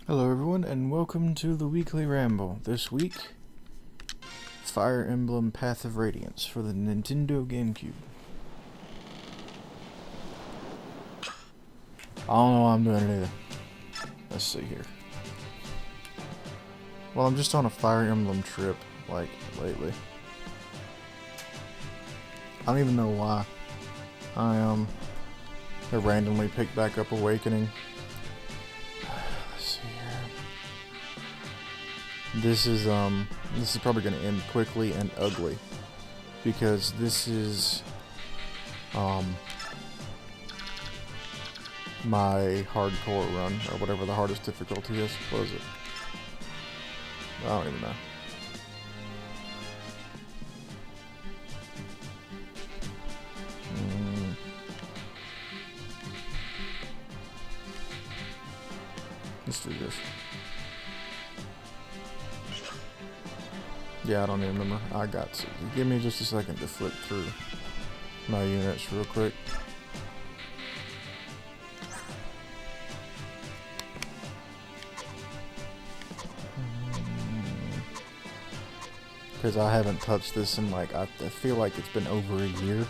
Hello everyone, and welcome to the weekly ramble. This week, Fire Emblem Path of Radiance for the Nintendo GameCube. I don't know why I'm doing it either. Let's see here. Well, I'm just on a Fire Emblem trip, like, lately. I don't even know why. I randomly picked back up Awakening. This is probably going to end quickly and ugly, because this is, my hardcore run, or whatever the hardest difficulty is. What is it? I don't even know. Let's do this. Yeah, I don't even remember. I got to. Give me just a second to flip through my units real quick. Because I haven't touched this in like, I feel like it's been over a year.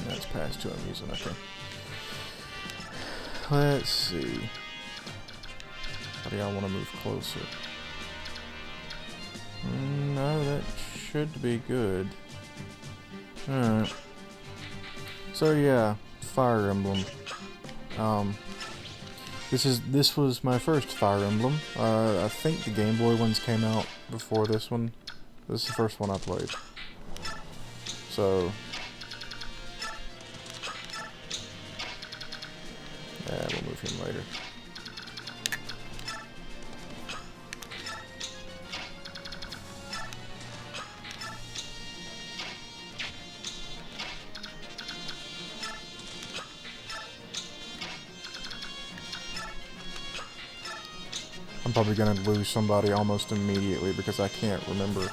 That's past 2 I'm using, okay. Let's see. How do y'all want to move closer? No, that should be good. Alright. So yeah, Fire Emblem. This was my first Fire Emblem. I think the Game Boy ones came out before this one. This is the first one I played. So yeah, we'll move him later. I'm probably gonna lose somebody almost immediately because I can't remember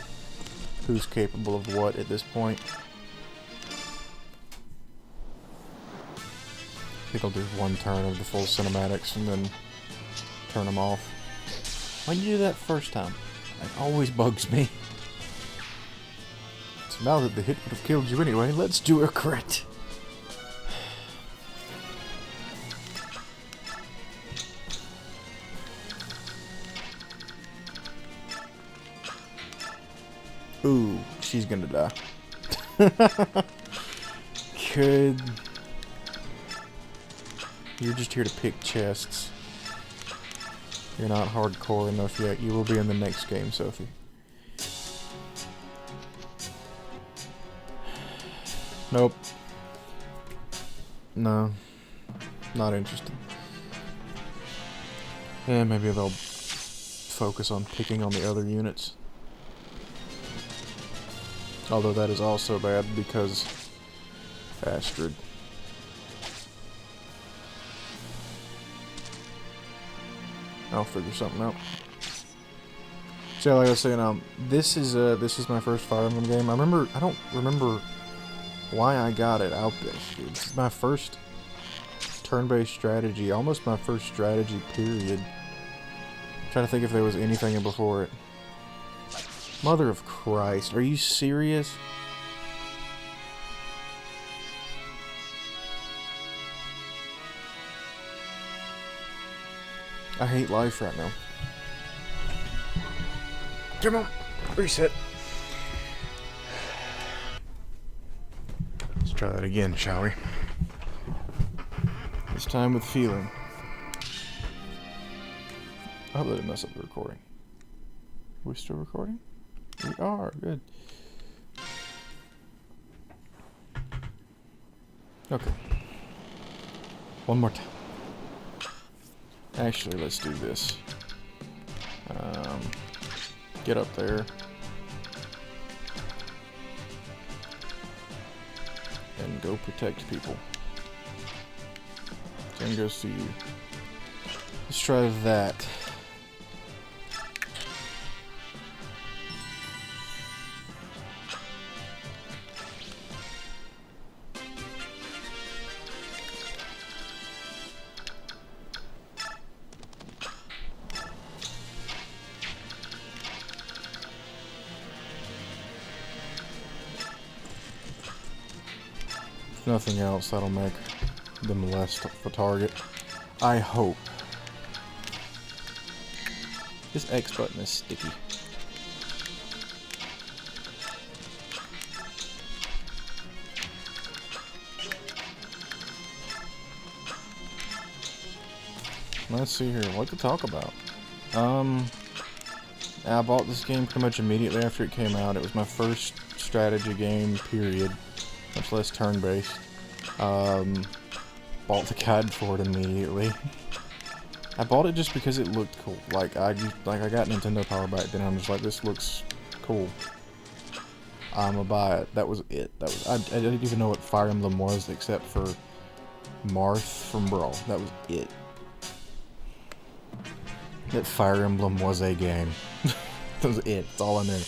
who's capable of what at this point. I think I'll do one turn of the full cinematics and then turn them off. Why'd you do that first time? That always bugs me. So now that the hit would have killed you anyway, let's do a crit. Ooh, she's gonna die. Could... You're just here to pick chests. You're not hardcore enough yet. You will be in the next game, Sophie. Nope. No. Not interested. Yeah, maybe they'll focus on picking on the other units. Although that is also bad because Astrid. I'll figure something out. So, like I was saying, this is my first Fire Emblem game. I don't remember why I got it out there. It's my first turn-based strategy, almost my first strategy period. I'm trying to think if there was anything before it. Mother of Christ, are you serious? I hate life right now. Come on, reset. Let's try that again, shall we? This time with feeling. I hope that didn't mess up the recording. Are we still recording? We are, good. Okay. One more time. Actually, let's do this. Get up there. And go protect people. Same goes to you. Let's try that. nothing else that'll make them less of a target. I hope. This X button is sticky. Let's see here, what to talk about. I bought this game pretty much immediately after it came out. It was my first strategy game, period. Much less turn-based. Bought the guide for it immediately. I bought it just because it looked cool. Like I got Nintendo Power back then. I'm just like, this looks cool. I'ma buy it. That was it. I didn't even know what Fire Emblem was except for Marth from Brawl. That was it. That Fire Emblem was a game. That was it. That's all I knew.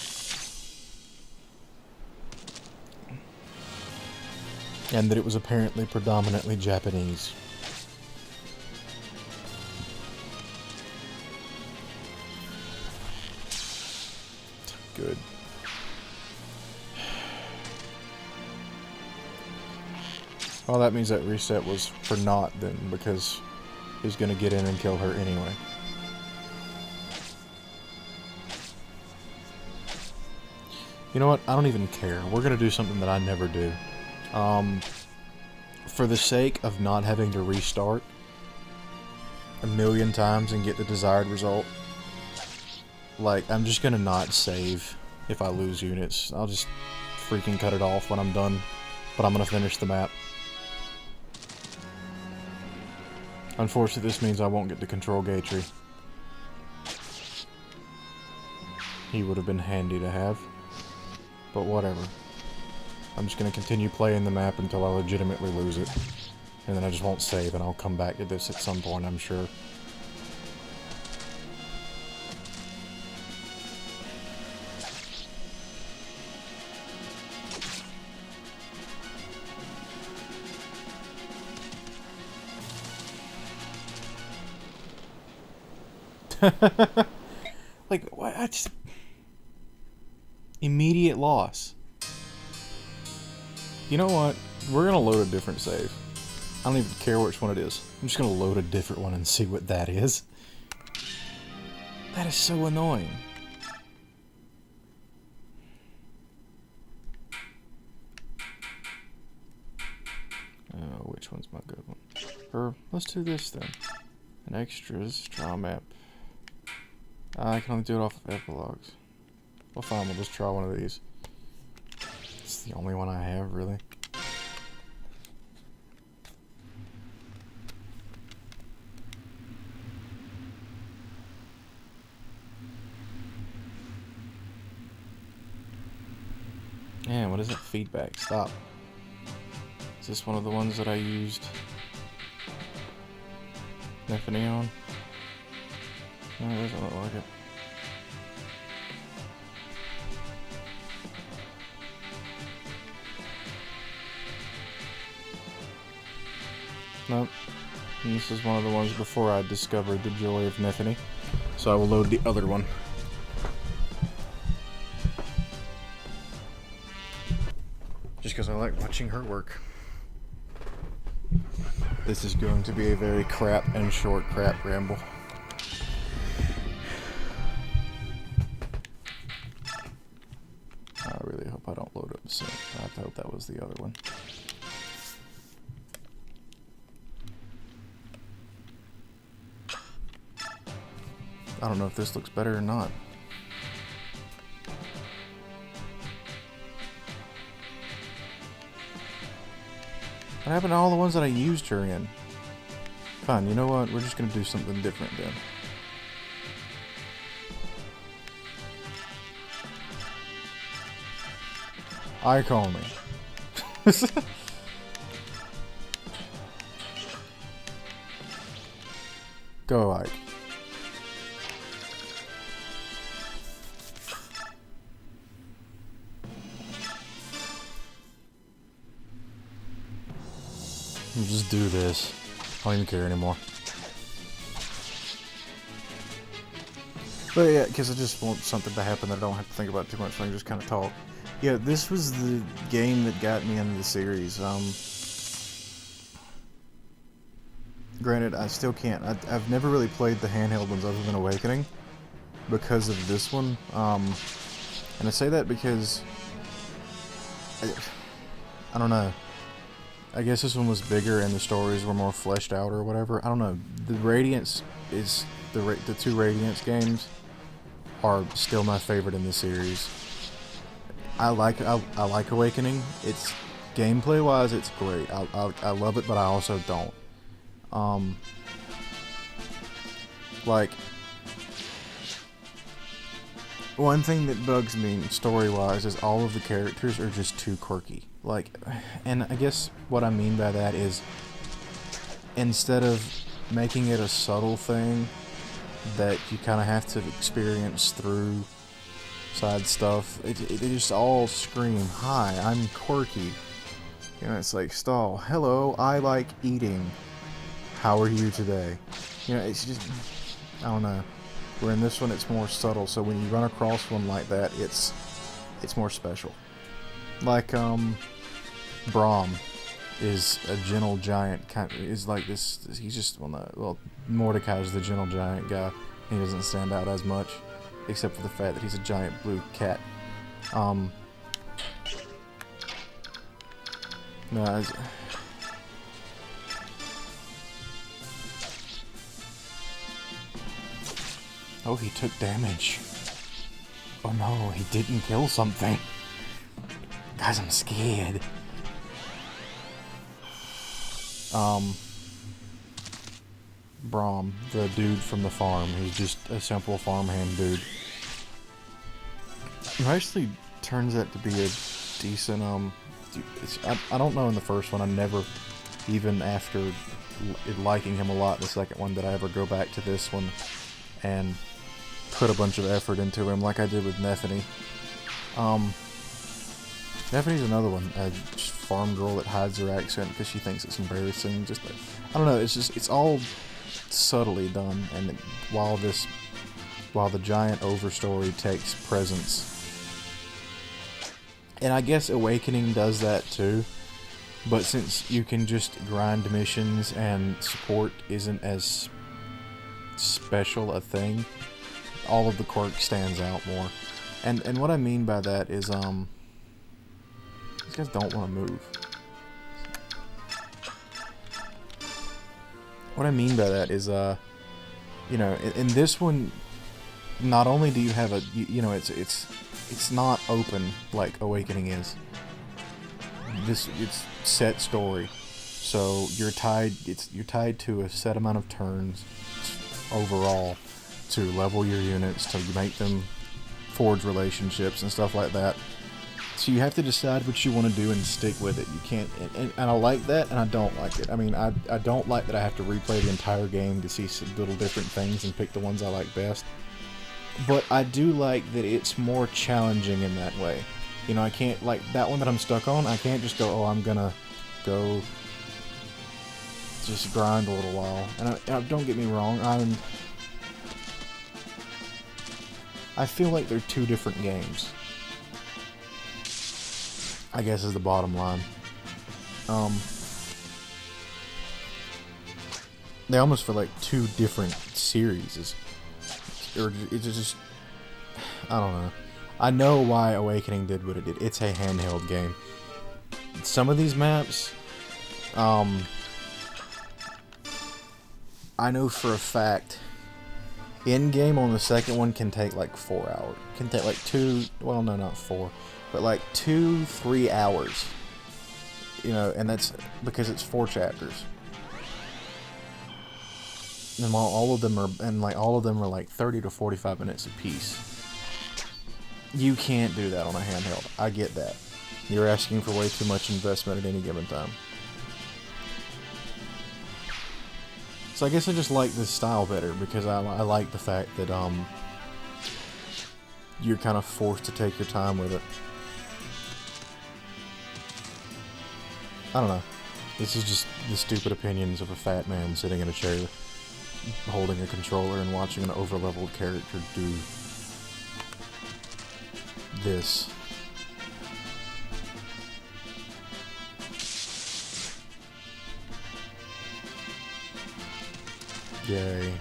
And that it was apparently predominantly Japanese. Good. Well, that means that reset was for naught then, because he's gonna get in and kill her anyway. You know what? I don't even care. We're gonna do something that I never do. For the sake of not having to restart a million times and get the desired result, like, I'm just gonna not save if I lose units. I'll just freaking cut it off when I'm done, but I'm gonna finish the map. Unfortunately, this means I won't get to control Gatry. He would have been handy to have, but whatever. I'm just going to continue playing the map until I legitimately lose it. And then I just won't save, and I'll come back to this at some point, I'm sure. Like, what? I just... Immediate loss. You know what? We're gonna load a different save. I don't even care which one it is. I'm just gonna load a different one and see what that is. That is so annoying. Which one's my good one? Or, let's do this then. An extras, trial map. I can only do it off of epilogues. Well, fine, we'll just try one of these. It's the only one I have, really. Man, what is it? Feedback. Stop. Is this one of the ones that I used Neffany on? No, it doesn't look like it. Nope. And this is one of the ones before I discovered the joy of Neffany. So I will load the other one. Just because I like watching her work. This is going to be a very crap and short crap ramble. I really hope I don't load up soon. I have to hope that was the other one. I don't know if this looks better or not. What happened to all the ones that I used her in? Fine, you know what? We're just gonna do something different then. Call me. Go, Ike. We'll just do this. I don't even care anymore. But yeah, because I just want something to happen that I don't have to think about too much. I can just kind of talk. Yeah, this was the game that got me into the series. Granted, I still can't. I've never really played the handheld ones other than Awakening because of this one. And I say that because I don't know. I guess this one was bigger and the stories were more fleshed out or whatever. I don't know. The Radiance is the two Radiance games are still my favorite in the series. I like Awakening. It's gameplay wise, it's great. I love it, but I also don't. Like, one thing that bugs me story-wise is all of the characters are just too quirky. Like, and I guess what I mean by that is, instead of making it a subtle thing that you kind of have to experience through side stuff, they just all scream, "Hi, I'm quirky." You know, it's like, stall. Hello, I like eating. How are you today? You know, it's just, I don't know. Where in this one it's more subtle, so when you run across one like that, it's more special. Like, Braum is a gentle giant, is like this, he's just, well, Mordecai's the gentle giant guy. He doesn't stand out as much, except for the fact that he's a giant blue cat. No, oh, he took damage. Oh no, he didn't kill something. Guys, I'm scared. Braum, the dude from the farm, he's just a simple farmhand dude. It actually turns out to be a decent, I don't know in the first one, I never, even after liking him a lot, the second one, did I ever go back to this one and put a bunch of effort into him like I did with Nethany. Nethany's another one, a farm girl that hides her accent because she thinks it's embarrassing. Just like, I don't know, it's all subtly done, and while the giant overstory takes presence. And I guess Awakening does that too, but since you can just grind missions and support isn't as special a thing, all of the quirk stands out more. And what I mean by that is, these guys don't want to move. What I mean by that is, you know, in this one, not only do you have a, you know, it's not open like Awakening is. It's set story, so you're tied to a set amount of turns overall to level your units, to make them forge relationships and stuff like that. So you have to decide what you want to do and stick with it. You can't, and I like that, and I don't like it. I mean, I don't like that I have to replay the entire game to see some little different things and pick the ones I like best. But I do like that it's more challenging in that way. You know, I can't, like, that one that I'm stuck on, I can't just go, oh, I'm gonna go just grind a little while. And don't get me wrong, I feel like they're two different games, I guess, is the bottom line. They almost feel like two different series. Or it's just, I don't know. I know why Awakening did what it did. It's a handheld game. Some of these maps, I know for a fact, in-game on the second one can take like 4 hours. Can take like 2, well, no, not 4, but like 2-3 hours. You know, and that's because it's 4 chapters. And all of them are like 30 to 45 minutes a piece. You can't do that on a handheld. I get that. You're asking for way too much investment at any given time. So I guess I just like this style better because I like the fact that you're kind of forced to take your time with it. I don't know. This is just the stupid opinions of a fat man sitting in a chair, holding a controller and watching an overleveled character do this. Yay.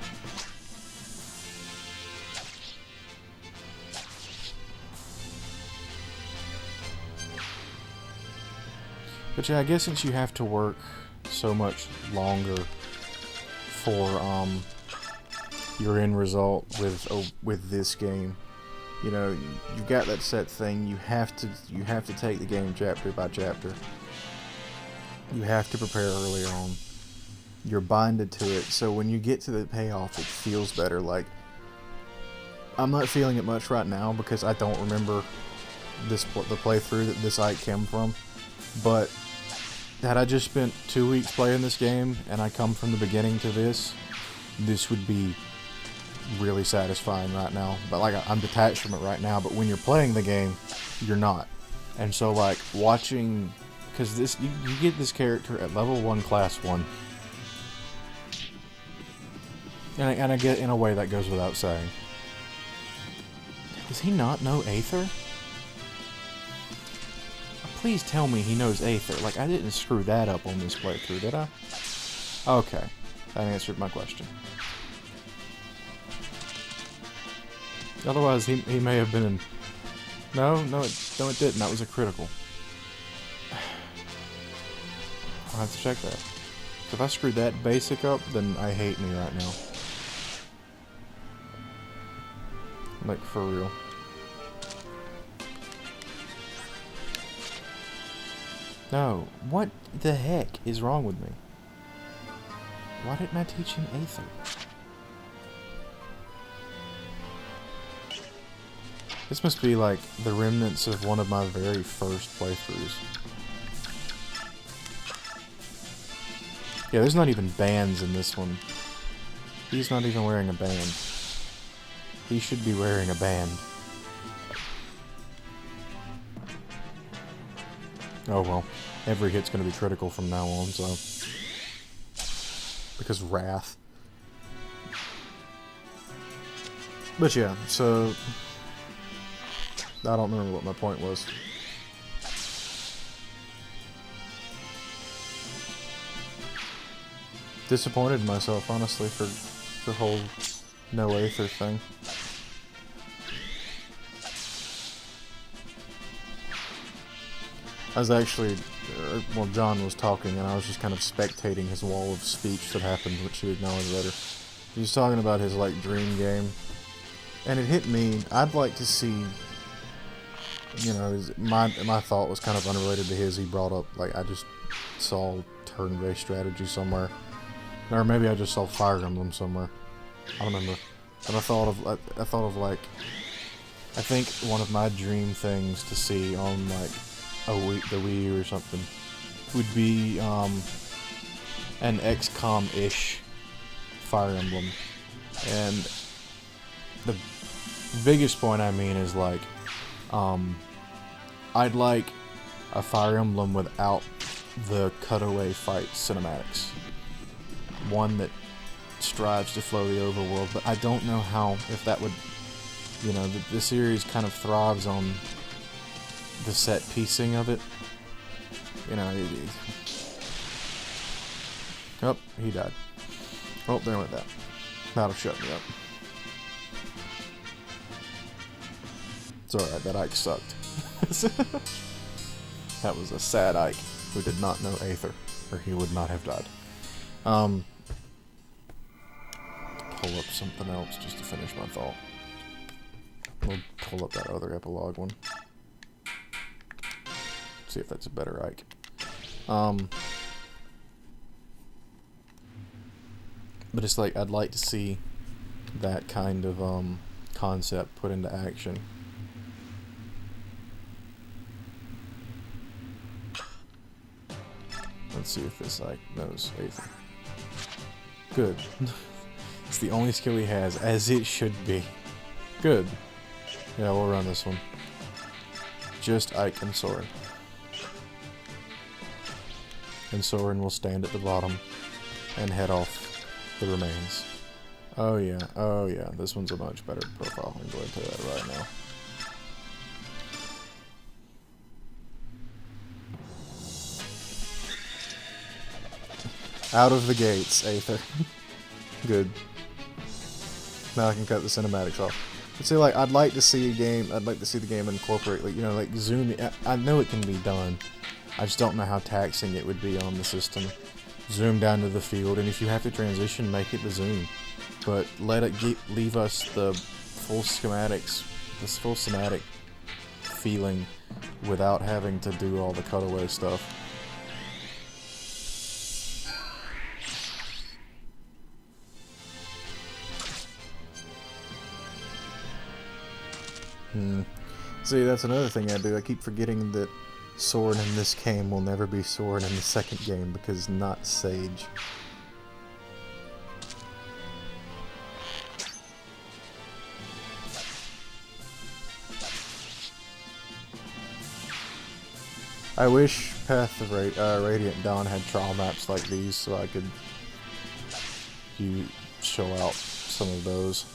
But yeah, I guess since you have to work so much longer for your end result with this game, you know, you've got that set thing. You have to take the game chapter by chapter. You have to prepare earlier on. You're binded to it, so when you get to the payoff, it feels better. Like, I'm not feeling it much right now because I don't remember the playthrough that this Ike came from, but had I just spent 2 weeks playing this game and I come from the beginning to this would be really satisfying right now. But like, I'm detached from it right now, but when you're playing the game, you're not. And so like watching, because this you get this character at level 1 class 1, and I get in a way that goes without saying. Does he not know Aether? Please tell me he knows Aether. Like, I didn't screw that up on this playthrough, did I? Okay. That answered my question. Otherwise, he may have been in... No, it didn't. That was a critical. I'll have to check that. So if I screwed that basic up, then I hate me right now. Like, for real. No. What the heck is wrong with me? Why didn't I teach him Aether? This must be like the remnants of one of my very first playthroughs. Yeah, there's not even bands in this one. He's not even wearing a band. He should be wearing a band. Oh well, every hit's gonna be critical from now on, so... Because Wrath. But yeah, so... I don't remember what my point was. Disappointed in myself, honestly, for the whole no Aether thing. I was actually, well, John was talking, and I was just kind of spectating his wall of speech that happened, which he acknowledged later. He was talking about his, like, dream game, and it hit me. I'd like to see, you know, my thought was kind of unrelated to his. He brought up, like, I just saw turn-based strategy somewhere, or maybe I just saw Fire Emblem somewhere. I don't remember. And I thought of like, I think one of my dream things to see on, like, the Wii U or something would be an XCOM-ish Fire Emblem. And the biggest point I mean is, like, I'd like a Fire Emblem without the cutaway fight cinematics. One that strives to flow the overworld, but I don't know how, if that would, you know, the series kind of thrives on the set piecing of it. You know, oh, he died. Oh, there went that. That'll shut me up. It's alright, that Ike sucked. That was a sad Ike who did not know Aether, or he would not have died. Pull up something else just to finish my thought. We'll pull up that other epilogue one. See if that's a better Ike. But it's like, I'd like to see that kind of concept put into action. Let's see if this Ike knows Aether. Good. It's the only skill he has, as it should be. Good. Yeah, we'll run this one. Just Ike and Soren. And Soren will stand at the bottom and head off the remains. Oh yeah, this one's a much better profile. I'm going to tell you that right now. Out of the gates, Aether. Good. Now I can cut the cinematics off. But see, like, I'd like to see the game incorporate, like, you know, like, zoom in. I know it can be done. I just don't know how taxing it would be on the system. Zoom down to the field, and if you have to transition, make it the zoom. But let it leave us the full schematics, this full cinematic feeling without having to do all the cutaway stuff. See, that's another thing I do. I keep forgetting that Soren in this game will never be Soren in the second game because not Sage. I wish Path of Radiant Dawn had trial maps like these so I could show out some of those.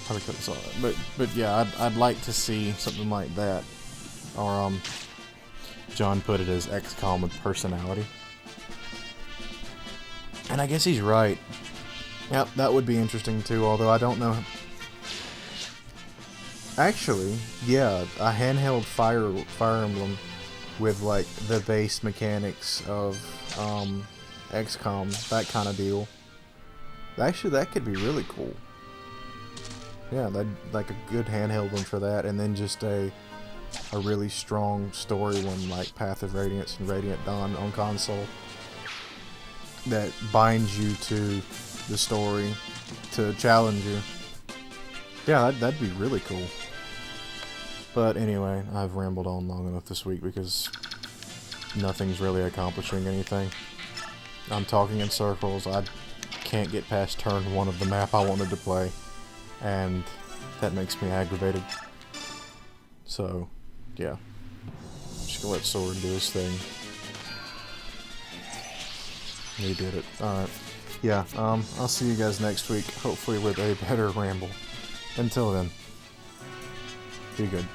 Probably couldn't saw that, but yeah, I'd like to see something like that, or John put it as XCOM with personality, and I guess he's right. Yep, that would be interesting too. Although I don't know. Actually, yeah, a handheld Fire Emblem with like the base mechanics of XCOM, that kind of deal. Actually, that could be really cool. Yeah, that like a good handheld one for that, and then just a really strong story one like Path of Radiance and Radiant Dawn on console that binds you to the story to challenge you. Yeah, that'd be really cool. But anyway, I've rambled on long enough this week because nothing's really accomplishing anything. I'm talking in circles. I can't get past turn 1 of the map I wanted to play. And that makes me aggravated. So, yeah. Just gonna let Soren do his thing. He did it. Alright. Yeah, I'll see you guys next week, hopefully with a better ramble. Until then, be good.